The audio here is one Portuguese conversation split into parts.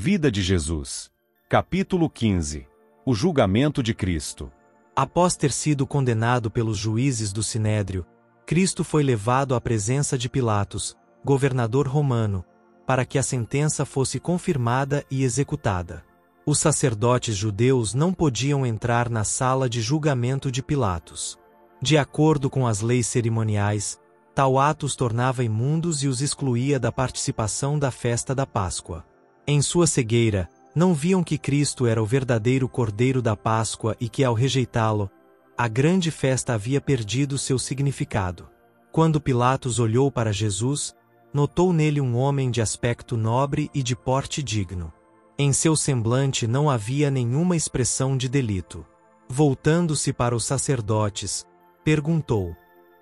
Vida de Jesus. Capítulo 15. O julgamento de Cristo. Após ter sido condenado pelos juízes do Sinédrio, Cristo foi levado à presença de Pilatos, governador romano, para que a sentença fosse confirmada e executada. Os sacerdotes judeus não podiam entrar na sala de julgamento de Pilatos. De acordo com as leis cerimoniais, tal ato os tornava imundos e os excluía da participação da festa da Páscoa. Em sua cegueira, não viam que Cristo era o verdadeiro Cordeiro da Páscoa e que, ao rejeitá-lo, a grande festa havia perdido seu significado. Quando Pilatos olhou para Jesus, notou nele um homem de aspecto nobre e de porte digno. Em seu semblante não havia nenhuma expressão de delito. Voltando-se para os sacerdotes, perguntou: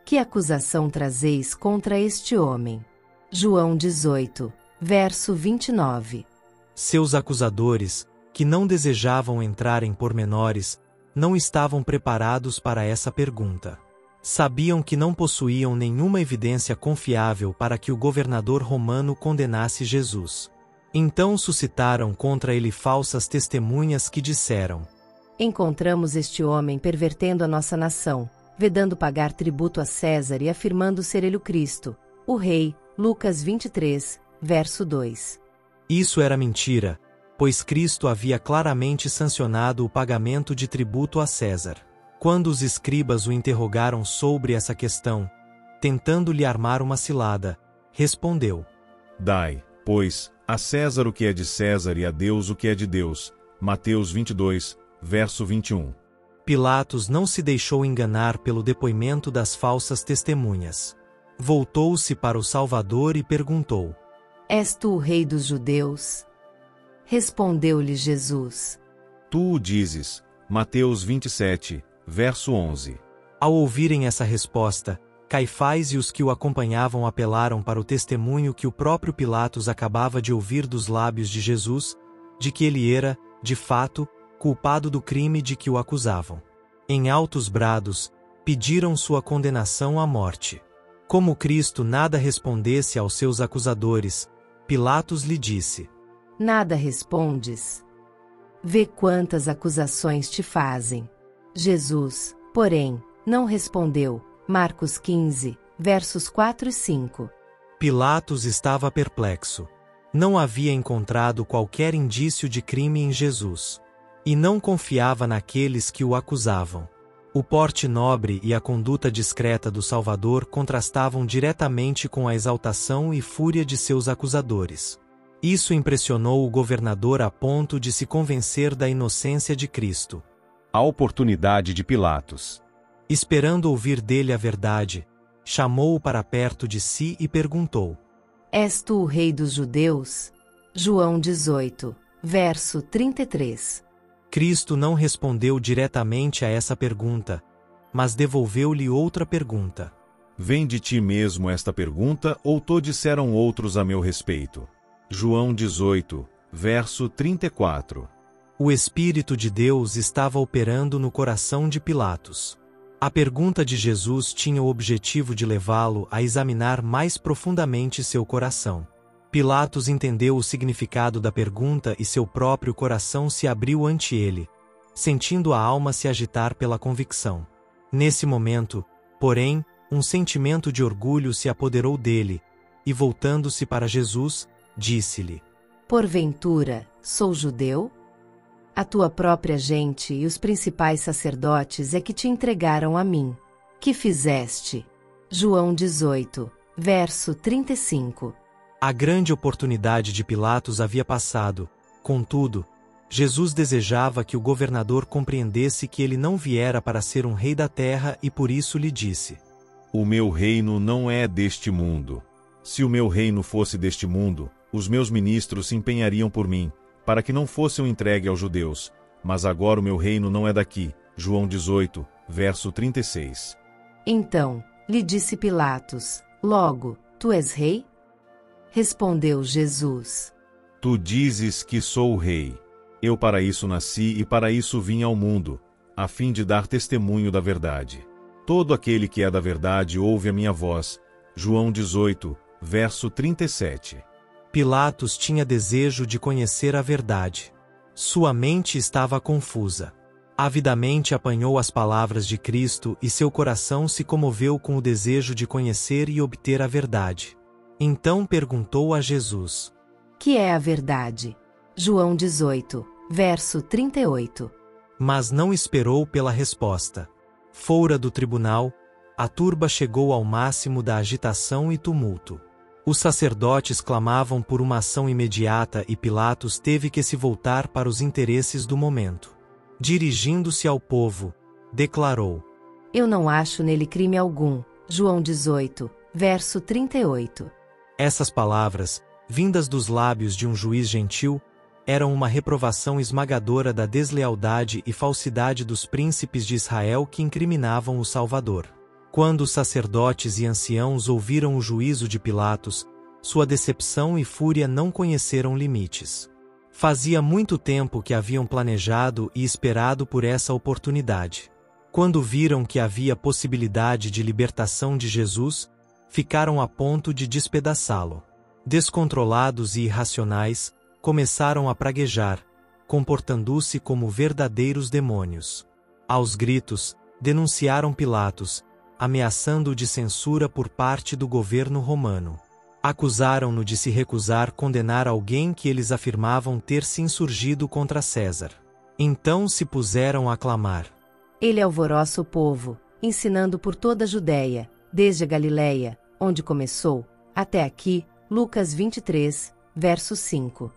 Que acusação trazeis contra este homem? João 18, verso 29. Seus acusadores, que não desejavam entrar em pormenores, não estavam preparados para essa pergunta. Sabiam que não possuíam nenhuma evidência confiável para que o governador romano condenasse Jesus. Então suscitaram contra ele falsas testemunhas que disseram: Encontramos este homem pervertendo a nossa nação, vedando pagar tributo a César e afirmando ser ele o Cristo, o Rei. Lucas 23, verso 2. Isso era mentira, pois Cristo havia claramente sancionado o pagamento de tributo a César. Quando os escribas o interrogaram sobre essa questão, tentando-lhe armar uma cilada, respondeu: Dai, pois, a César o que é de César e a Deus o que é de Deus. Mateus 22, verso 21. Pilatos não se deixou enganar pelo depoimento das falsas testemunhas. Voltou-se para o Salvador e perguntou: És tu o Rei dos Judeus? Respondeu-lhe Jesus: Tu o dizes. Mateus 27, verso 11. Ao ouvirem essa resposta, Caifás e os que o acompanhavam apelaram para o testemunho que o próprio Pilatos acabava de ouvir dos lábios de Jesus, de que ele era, de fato, culpado do crime de que o acusavam. Em altos brados, pediram sua condenação à morte. Como Cristo nada respondesse aos seus acusadores, Pilatos lhe disse: Nada respondes? Vê quantas acusações te fazem. Jesus, porém, não respondeu. Marcos 15, versos 4 e 5. Pilatos estava perplexo. Não havia encontrado qualquer indício de crime em Jesus. E não confiava naqueles que o acusavam. O porte nobre e a conduta discreta do Salvador contrastavam diretamente com a exaltação e fúria de seus acusadores. Isso impressionou o governador a ponto de se convencer da inocência de Cristo. A oportunidade de Pilatos. Esperando ouvir dele a verdade, chamou-o para perto de si e perguntou: És tu o Rei dos Judeus? João 18, verso 33. Cristo não respondeu diretamente a essa pergunta, mas devolveu-lhe outra pergunta. Vem de ti mesmo esta pergunta, ou to disseram outros a meu respeito? João 18, verso 34. O Espírito de Deus estava operando no coração de Pilatos. A pergunta de Jesus tinha o objetivo de levá-lo a examinar mais profundamente seu coração. Pilatos entendeu o significado da pergunta e seu próprio coração se abriu ante ele, sentindo a alma se agitar pela convicção. Nesse momento, porém, um sentimento de orgulho se apoderou dele, e voltando-se para Jesus, disse-lhe: Porventura, sou judeu? A tua própria gente e os principais sacerdotes é que te entregaram a mim. Que fizeste? João 18, verso 35. A grande oportunidade de Pilatos havia passado. Contudo, Jesus desejava que o governador compreendesse que ele não viera para ser um rei da terra e por isso lhe disse: O meu reino não é deste mundo. Se o meu reino fosse deste mundo, os meus ministros se empenhariam por mim, para que não fosse eu entregue aos judeus. Mas agora o meu reino não é daqui. João 18, verso 36. Então, lhe disse Pilatos: Logo, tu és rei? Respondeu Jesus: Tu dizes que sou o rei. Eu para isso nasci e para isso vim ao mundo, a fim de dar testemunho da verdade. Todo aquele que é da verdade ouve a minha voz. João 18, verso 37. Pilatos tinha desejo de conhecer a verdade. Sua mente estava confusa. Avidamente apanhou as palavras de Cristo e seu coração se comoveu com o desejo de conhecer e obter a verdade. Então perguntou a Jesus: Que é a verdade? João 18, verso 38. Mas não esperou pela resposta. Fora do tribunal, a turba chegou ao máximo da agitação e tumulto. Os sacerdotes clamavam por uma ação imediata e Pilatos teve que se voltar para os interesses do momento. Dirigindo-se ao povo, declarou: Eu não acho nele crime algum. João 18, verso 38. Essas palavras, vindas dos lábios de um juiz gentil, eram uma reprovação esmagadora da deslealdade e falsidade dos príncipes de Israel que incriminavam o Salvador. Quando os sacerdotes e anciãos ouviram o juízo de Pilatos, sua decepção e fúria não conheceram limites. Fazia muito tempo que haviam planejado e esperado por essa oportunidade. Quando viram que havia possibilidade de libertação de Jesus, ficaram a ponto de despedaçá-lo. Descontrolados e irracionais, começaram a praguejar, comportando-se como verdadeiros demônios. Aos gritos, denunciaram Pilatos, ameaçando-o de censura por parte do governo romano. Acusaram-no de se recusar condenar alguém que eles afirmavam ter se insurgido contra César. Então se puseram a clamar: Ele alvoroça o povo, ensinando por toda a Judéia, desde a Galiléia, onde começou, até aqui. Lucas 23, verso 5.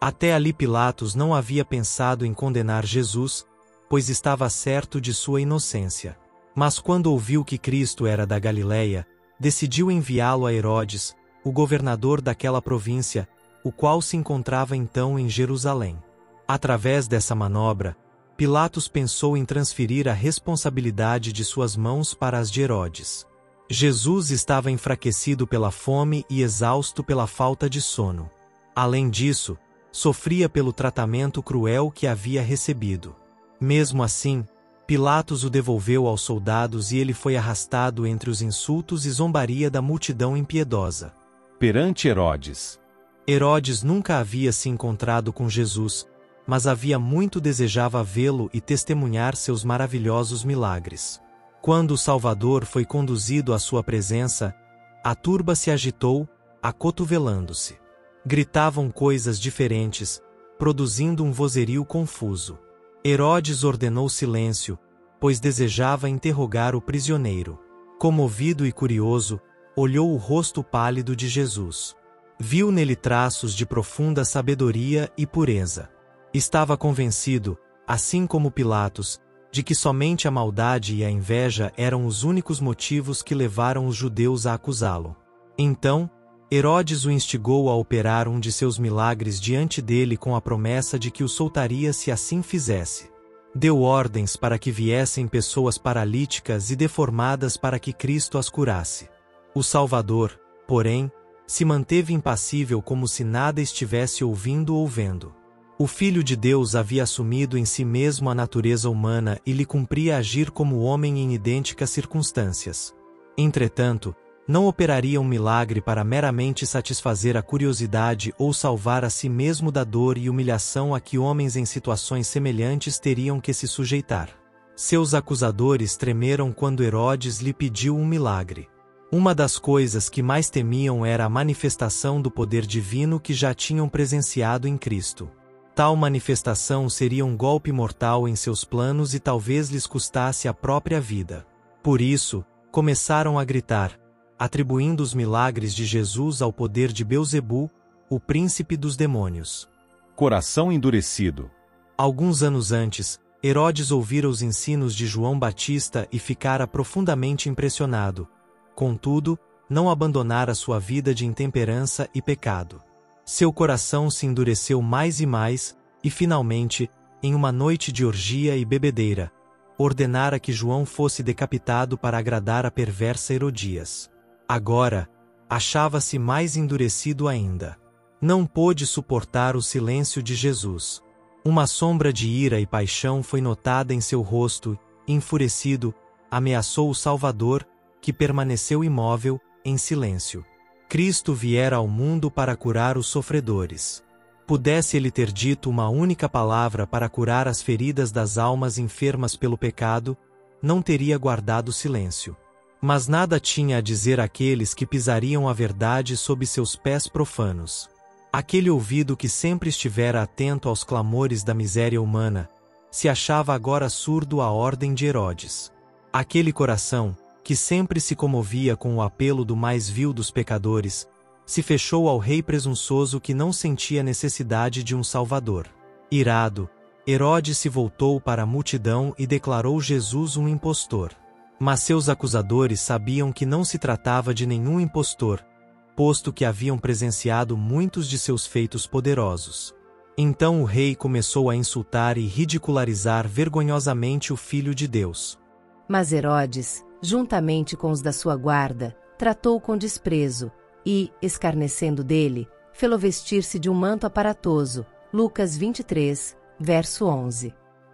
Até ali Pilatos não havia pensado em condenar Jesus, pois estava certo de sua inocência. Mas quando ouviu que Cristo era da Galiléia, decidiu enviá-lo a Herodes, o governador daquela província, o qual se encontrava então em Jerusalém. Através dessa manobra, Pilatos pensou em transferir a responsabilidade de suas mãos para as de Herodes. Jesus estava enfraquecido pela fome e exausto pela falta de sono. Além disso, sofria pelo tratamento cruel que havia recebido. Mesmo assim, Pilatos o devolveu aos soldados e ele foi arrastado entre os insultos e zombaria da multidão impiedosa. Perante Herodes. Herodes nunca havia se encontrado com Jesus, mas havia muito desejava vê-lo e testemunhar seus maravilhosos milagres. Quando o Salvador foi conduzido à sua presença, a turba se agitou, acotovelando-se. Gritavam coisas diferentes, produzindo um vozerio confuso. Herodes ordenou silêncio, pois desejava interrogar o prisioneiro. Comovido e curioso, olhou o rosto pálido de Jesus. Viu nele traços de profunda sabedoria e pureza. Estava convencido, assim como Pilatos, de que somente a maldade e a inveja eram os únicos motivos que levaram os judeus a acusá-lo. Então, Herodes o instigou a operar um de seus milagres diante dele com a promessa de que o soltaria se assim fizesse. Deu ordens para que viessem pessoas paralíticas e deformadas para que Cristo as curasse. O Salvador, porém, se manteve impassível como se nada estivesse ouvindo ou vendo. O Filho de Deus havia assumido em si mesmo a natureza humana e lhe cumpria agir como homem em idênticas circunstâncias. Entretanto, não operaria um milagre para meramente satisfazer a curiosidade ou salvar a si mesmo da dor e humilhação a que homens em situações semelhantes teriam que se sujeitar. Seus acusadores tremeram quando Herodes lhe pediu um milagre. Uma das coisas que mais temiam era a manifestação do poder divino que já tinham presenciado em Cristo. Tal manifestação seria um golpe mortal em seus planos e talvez lhes custasse a própria vida. Por isso, começaram a gritar, atribuindo os milagres de Jesus ao poder de Belzebu, o príncipe dos demônios. Coração endurecido. Alguns anos antes, Herodes ouvira os ensinos de João Batista e ficara profundamente impressionado. Contudo, não abandonara sua vida de intemperança e pecado. Seu coração se endureceu mais e mais, e finalmente, em uma noite de orgia e bebedeira, ordenara que João fosse decapitado para agradar a perversa Herodias. Agora, achava-se mais endurecido ainda. Não pôde suportar o silêncio de Jesus. Uma sombra de ira e paixão foi notada em seu rosto, e, enfurecido, ameaçou o Salvador, que permaneceu imóvel, em silêncio. Cristo viera ao mundo para curar os sofredores. Pudesse ele ter dito uma única palavra para curar as feridas das almas enfermas pelo pecado, não teria guardado silêncio. Mas nada tinha a dizer àqueles que pisariam a verdade sob seus pés profanos. Aquele ouvido que sempre estivera atento aos clamores da miséria humana, se achava agora surdo à ordem de Herodes. Aquele coração, que sempre se comovia com o apelo do mais vil dos pecadores, se fechou ao rei presunçoso que não sentia necessidade de um salvador. Irado, Herodes se voltou para a multidão e declarou Jesus um impostor. Mas seus acusadores sabiam que não se tratava de nenhum impostor, posto que haviam presenciado muitos de seus feitos poderosos. Então o rei começou a insultar e ridicularizar vergonhosamente o Filho de Deus. Mas Herodes, juntamente com os da sua guarda, tratou-o com desprezo, e, escarnecendo dele, fê-lo vestir-se de um manto aparatoso. Lucas 23, verso 11.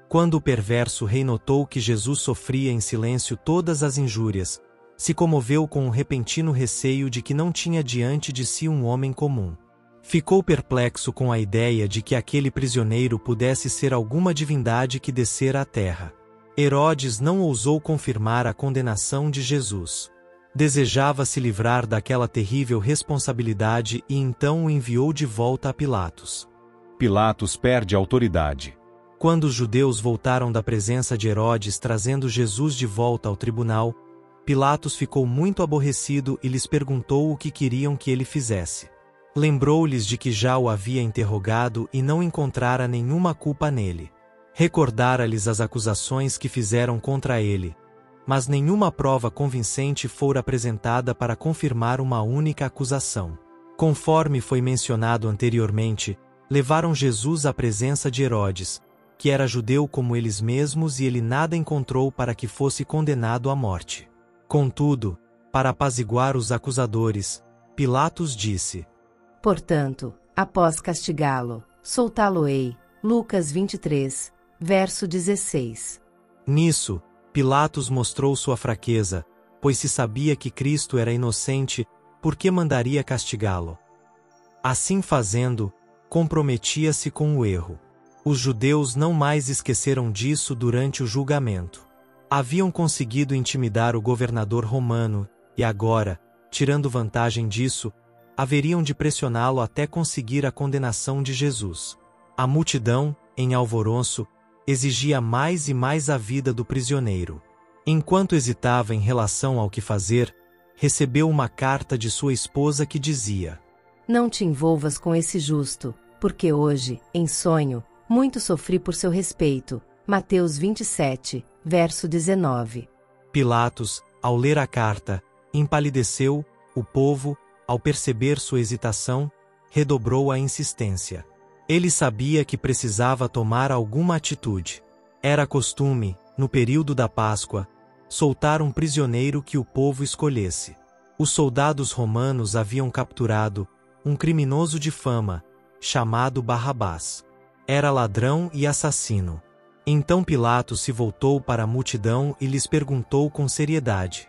Quando o perverso rei notou que Jesus sofria em silêncio todas as injúrias, se comoveu com um repentino receio de que não tinha diante de si um homem comum. Ficou perplexo com a ideia de que aquele prisioneiro pudesse ser alguma divindade que descera à terra. Herodes não ousou confirmar a condenação de Jesus. Desejava se livrar daquela terrível responsabilidade e então o enviou de volta a Pilatos. Pilatos perde a autoridade. Quando os judeus voltaram da presença de Herodes trazendo Jesus de volta ao tribunal, Pilatos ficou muito aborrecido e lhes perguntou o que queriam que ele fizesse. Lembrou-lhes de que já o havia interrogado e não encontrara nenhuma culpa nele. Recordara-lhes as acusações que fizeram contra ele, mas nenhuma prova convincente fora apresentada para confirmar uma única acusação. Conforme foi mencionado anteriormente, levaram Jesus à presença de Herodes, que era judeu como eles mesmos, e ele nada encontrou para que fosse condenado à morte. Contudo, para apaziguar os acusadores, Pilatos disse: Portanto, após castigá-lo, soltá-lo-ei. Lucas 23, verso 16. Nisso, Pilatos mostrou sua fraqueza, pois se sabia que Cristo era inocente, por que mandaria castigá-lo? Assim fazendo, comprometia-se com o erro. Os judeus não mais esqueceram disso durante o julgamento. Haviam conseguido intimidar o governador romano, e agora, tirando vantagem disso, haveriam de pressioná-lo até conseguir a condenação de Jesus. A multidão, em alvoroço, exigia mais e mais a vida do prisioneiro. Enquanto hesitava em relação ao que fazer, recebeu uma carta de sua esposa que dizia: Não te envolvas com esse justo, porque hoje, em sonho, muito sofri por seu respeito. Mateus 27, verso 19. Pilatos, ao ler a carta, empalideceu. O povo, ao perceber sua hesitação, redobrou a insistência. Ele sabia que precisava tomar alguma atitude. Era costume, no período da Páscoa, soltar um prisioneiro que o povo escolhesse. Os soldados romanos haviam capturado um criminoso de fama, chamado Barrabás. Era ladrão e assassino. Então Pilatos se voltou para a multidão e lhes perguntou com seriedade: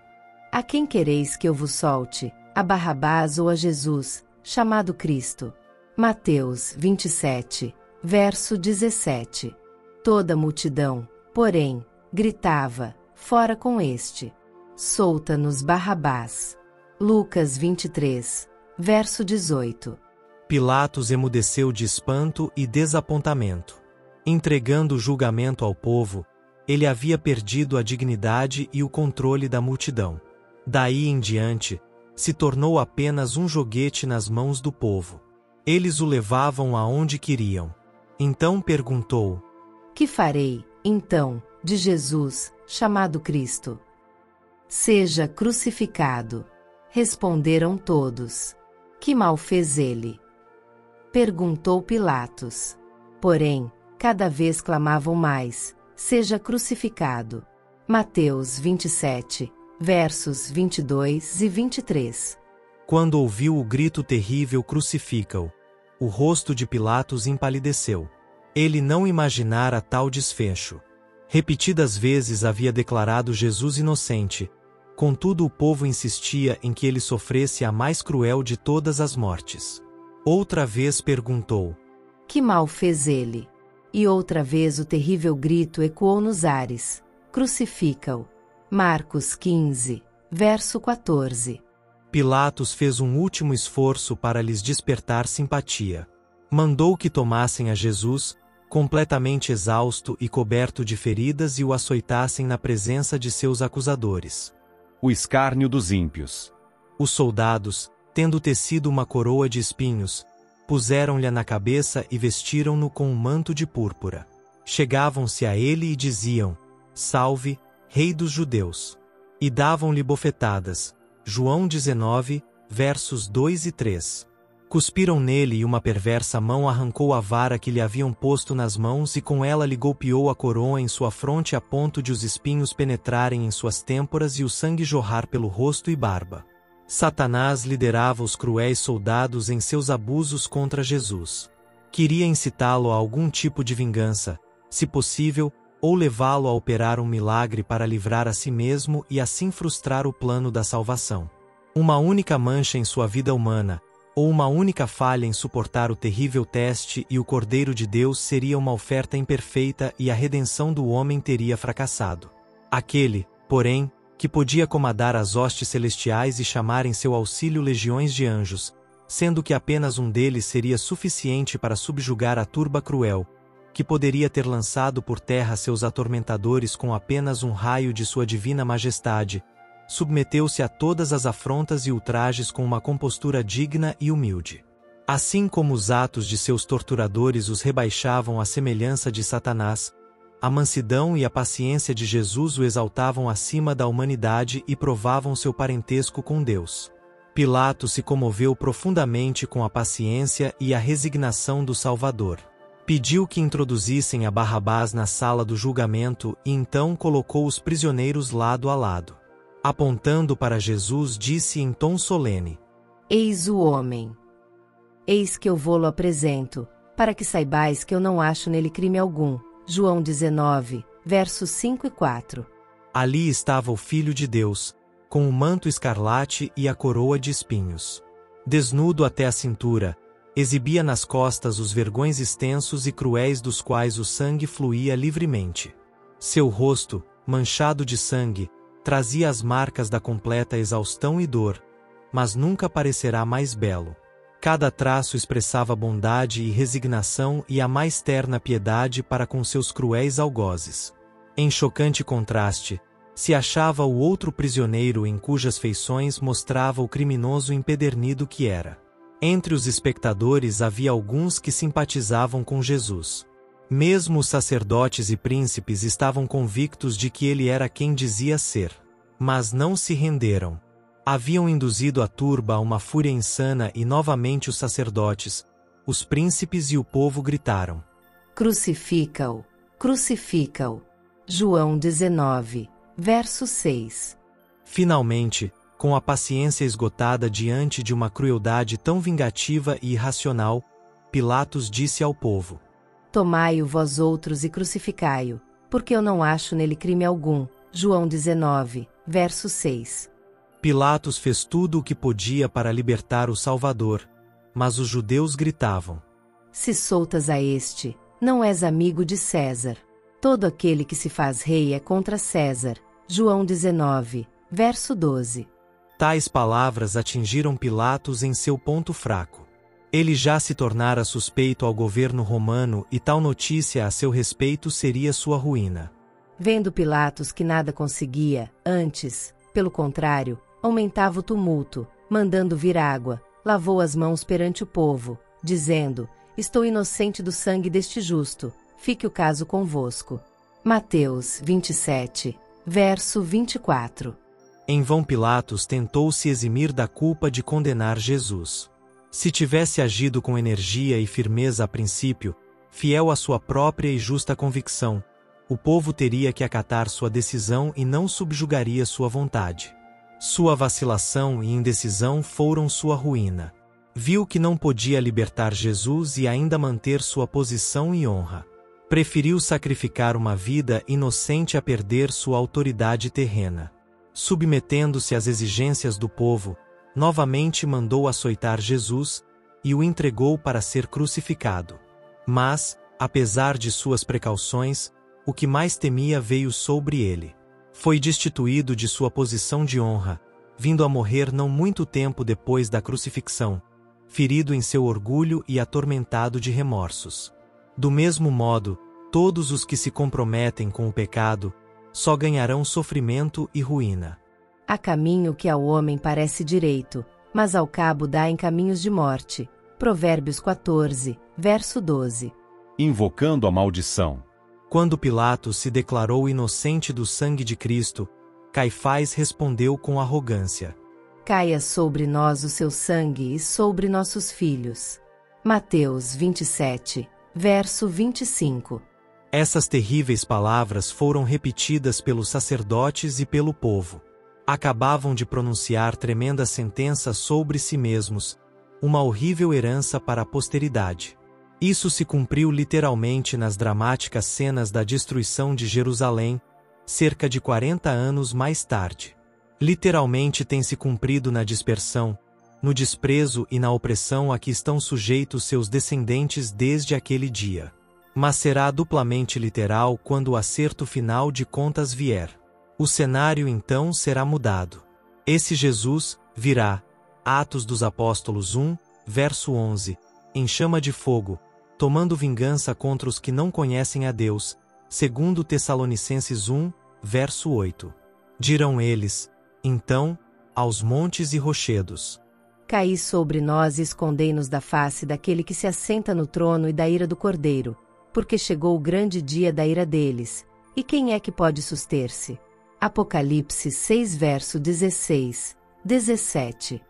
A quem quereis que eu vos solte, a Barrabás ou a Jesus, chamado Cristo? Mateus 27, verso 17. Toda a multidão, porém, gritava: Fora com este! Solta-nos Barrabás. Lucas 23, verso 18. Pilatos emudeceu de espanto e desapontamento. Entregando o julgamento ao povo, ele havia perdido a dignidade e o controle da multidão. Daí em diante, se tornou apenas um joguete nas mãos do povo. Eles o levavam aonde queriam. Então perguntou: Que farei, então, de Jesus, chamado Cristo? Seja crucificado. Responderam todos: Que mal fez ele? Perguntou Pilatos. Porém, cada vez clamavam mais: Seja crucificado. Mateus 27, versos 22 e 23. Quando ouviu o grito terrível crucifica-o, o rosto de Pilatos empalideceu. Ele não imaginara tal desfecho. Repetidas vezes havia declarado Jesus inocente, Contudo, o povo insistia em que ele sofresse a mais cruel de todas as mortes. Outra vez perguntou: Que mal fez ele? E outra vez o terrível grito ecoou nos ares: Crucifica-o. Marcos 15, verso 14. Pilatos fez um último esforço para lhes despertar simpatia. Mandou que tomassem a Jesus, completamente exausto e coberto de feridas, e o açoitassem na presença de seus acusadores. O escárnio dos ímpios. Os soldados, tendo tecido uma coroa de espinhos, puseram-lhe na cabeça e vestiram-no com um manto de púrpura. Chegavam-se a ele e diziam: Salve, Rei dos Judeus! E davam-lhe bofetadas. João 19, versos 2 e 3. Cuspiram nele e uma perversa mão arrancou a vara que lhe haviam posto nas mãos e com ela lhe golpeou a coroa em sua fronte a ponto de os espinhos penetrarem em suas têmporas e o sangue jorrar pelo rosto e barba. Satanás liderava os cruéis soldados em seus abusos contra Jesus. Queria incitá-lo a algum tipo de vingança, se possível, ou levá-lo a operar um milagre para livrar a si mesmo e assim frustrar o plano da salvação. Uma única mancha em sua vida humana, ou uma única falha em suportar o terrível teste, e o Cordeiro de Deus seria uma oferta imperfeita e a redenção do homem teria fracassado. Aquele, porém, que podia comandar as hostes celestiais e chamar em seu auxílio legiões de anjos, sendo que apenas um deles seria suficiente para subjugar a turba cruel, que poderia ter lançado por terra seus atormentadores com apenas um raio de sua divina majestade, submeteu-se a todas as afrontas e ultrajes com uma compostura digna e humilde. Assim como os atos de seus torturadores os rebaixavam à semelhança de Satanás, a mansidão e a paciência de Jesus o exaltavam acima da humanidade e provavam seu parentesco com Deus. Pilatos se comoveu profundamente com a paciência e a resignação do Salvador. Pediu que introduzissem a Barrabás na sala do julgamento e então colocou os prisioneiros lado a lado. Apontando para Jesus, disse em tom solene: Eis o homem. Eis que eu vô-lo apresento, para que saibais que eu não acho nele crime algum. João 19, versos 5 e 4. Ali estava o Filho de Deus, com o manto escarlate e a coroa de espinhos. Desnudo até a cintura, exibia nas costas os vergões extensos e cruéis dos quais o sangue fluía livremente. Seu rosto, manchado de sangue, trazia as marcas da completa exaustão e dor, mas nunca parecerá mais belo. Cada traço expressava bondade e resignação e a mais terna piedade para com seus cruéis algozes. Em chocante contraste, se achava o outro prisioneiro em cujas feições mostrava o criminoso empedernido que era. Entre os espectadores havia alguns que simpatizavam com Jesus. Mesmo os sacerdotes e príncipes estavam convictos de que ele era quem dizia ser. Mas não se renderam. Haviam induzido a turba a uma fúria insana e novamente os sacerdotes, os príncipes e o povo gritaram: Crucifica-o! Crucifica-o! João 19, verso 6. Finalmente, com a paciência esgotada diante de uma crueldade tão vingativa e irracional, Pilatos disse ao povo: Tomai-o vós outros e crucificai-o, porque eu não acho nele crime algum. João 19, verso 6. Pilatos fez tudo o que podia para libertar o Salvador, mas os judeus gritavam: Se soltas a este, não és amigo de César. Todo aquele que se faz rei é contra César. João 19, verso 12. Tais palavras atingiram Pilatos em seu ponto fraco. Ele já se tornara suspeito ao governo romano e tal notícia a seu respeito seria sua ruína. Vendo Pilatos que nada conseguia, antes, pelo contrário, aumentava o tumulto, mandando vir água, lavou as mãos perante o povo, dizendo: Estou inocente do sangue deste justo, fique o caso convosco. Mateus 27, verso 24. Em vão Pilatos tentou se eximir da culpa de condenar Jesus. Se tivesse agido com energia e firmeza a princípio, fiel à sua própria e justa convicção, o povo teria que acatar sua decisão e não subjugaria sua vontade. Sua vacilação e indecisão foram sua ruína. Viu que não podia libertar Jesus e ainda manter sua posição e honra. Preferiu sacrificar uma vida inocente a perder sua autoridade terrena. Submetendo-se às exigências do povo, novamente mandou açoitar Jesus e o entregou para ser crucificado. Mas, apesar de suas precauções, o que mais temia veio sobre ele. Foi destituído de sua posição de honra, vindo a morrer não muito tempo depois da crucifixão, ferido em seu orgulho e atormentado de remorsos. Do mesmo modo, todos os que se comprometem com o pecado só ganharão sofrimento e ruína. Há caminho que ao homem parece direito, mas ao cabo dá em caminhos de morte. Provérbios 14, verso 12. Invocando a maldição. Quando Pilatos se declarou inocente do sangue de Cristo, Caifás respondeu com arrogância: Caia sobre nós o seu sangue e sobre nossos filhos. Mateus 27, verso 25. Essas terríveis palavras foram repetidas pelos sacerdotes e pelo povo. Acabavam de pronunciar tremenda sentença sobre si mesmos, uma horrível herança para a posteridade. Isso se cumpriu literalmente nas dramáticas cenas da destruição de Jerusalém, cerca de 40 anos mais tarde. Literalmente tem se cumprido na dispersão, no desprezo e na opressão a que estão sujeitos seus descendentes desde aquele dia. Mas será duplamente literal quando o acerto final de contas vier. O cenário então será mudado. Esse Jesus virá, Atos dos Apóstolos 1, verso 11, em chama de fogo, tomando vingança contra os que não conhecem a Deus, segundo Tessalonicenses 1, verso 8. Dirão eles, então, aos montes e rochedos: Caí sobre nós e escondei-nos da face daquele que se assenta no trono e da ira do Cordeiro, porque chegou o grande dia da ira deles, e quem é que pode suster-se? Apocalipse 6 verso 16, 17.